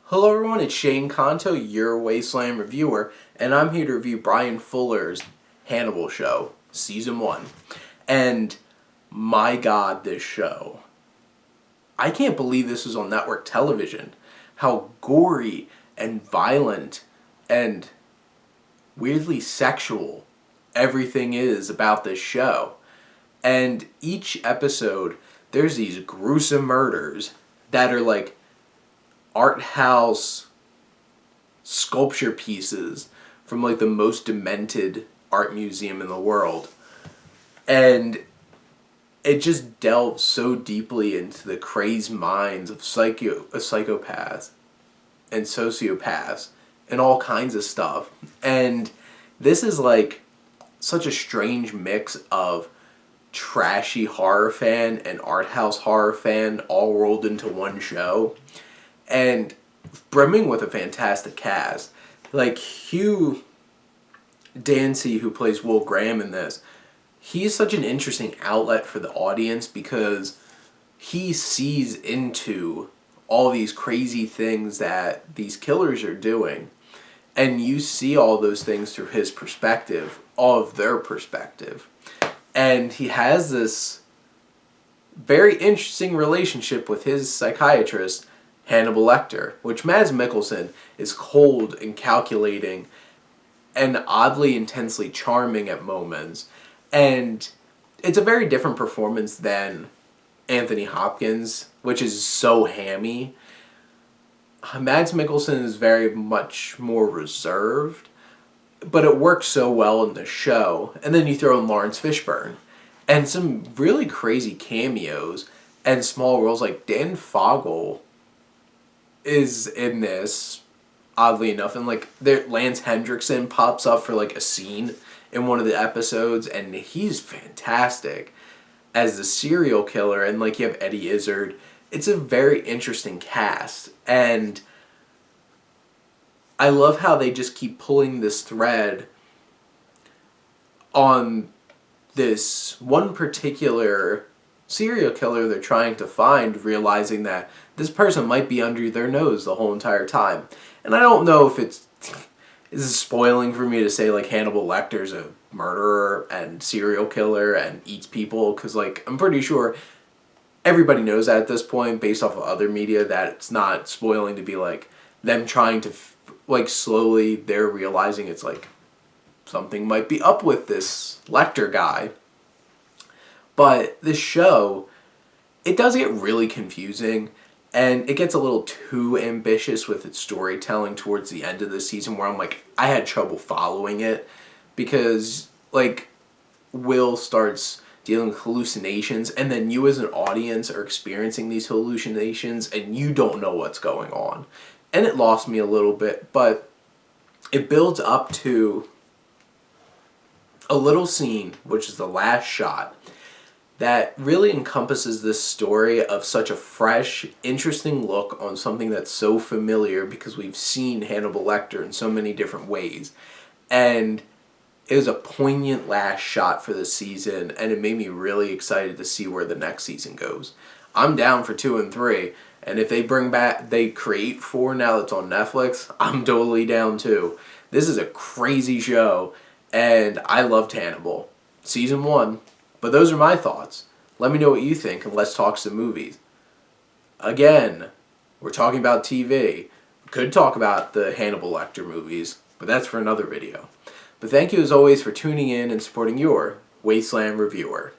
Hello everyone, it's Shane Kanto, your Wasteland reviewer, and I'm here to review Brian Fuller's Hannibal show, Season 1. And my god, this show. I can't believe this was on network television. How gory and violent and weirdly sexual everything is about this show. And each episode, there's these gruesome murders that are like art house sculpture pieces from like the most demented art museum in the world. And it just delves so deeply into the crazed minds of psychopaths and sociopaths and all kinds of stuff. And this is like such a strange mix of trashy horror fan and art house horror fan all rolled into one show. And brimming with a fantastic cast. Like Hugh Dancy, who plays Will Graham in this, he's such an interesting outlet for the audience because he sees into all these crazy things that these killers are doing. And you see all those things through his perspective, all of their perspective. And he has this very interesting relationship with his psychiatrist, Hannibal Lecter, which Mads Mikkelsen is cold and calculating and oddly intensely charming at moments. And it's a very different performance than Anthony Hopkins, which is so hammy. Mads Mikkelsen is very much more reserved, but it works so well in the show. And then you throw in Lawrence Fishburne and some really crazy cameos and small roles like Dan Fogel is in this, oddly enough, and like Lance Hendrickson pops up for like a scene in one of the episodes, and he's fantastic as the serial killer. And like you have Eddie Izzard. It's a very interesting cast, and I love how they just keep pulling this thread on this one particular serial killer they're trying to find, realizing that this person might be under their nose the whole entire time. And I don't know if this is spoiling for me to say like Hannibal Lecter's a murderer and serial killer and eats people, because like I'm pretty sure everybody knows that at this point based off of other media, that it's not spoiling to be like them trying to like slowly they're realizing it's like something might be up with this Lecter guy. But this show, it does get really confusing, and it gets a little too ambitious with its storytelling towards the end of the season, where I'm like, I had trouble following it, because like Will starts dealing with hallucinations, and then you as an audience are experiencing these hallucinations, and you don't know what's going on. And it lost me a little bit, but it builds up to a little scene, which is the last shot, that really encompasses this story of such a fresh, interesting look on something that's so familiar, because we've seen Hannibal Lecter in so many different ways. And it was a poignant last shot for the season, and it made me really excited to see where the next season goes. I'm down for 2 and 3, and if they create 4 now that's on Netflix, I'm totally down too. This is a crazy show, and I loved Hannibal. Season 1. But those are my thoughts. Let me know what you think, and let's talk some movies. Again, we're talking about TV. We could talk about the Hannibal Lecter movies, but that's for another video. But thank you as always for tuning in and supporting your Wasteland reviewer.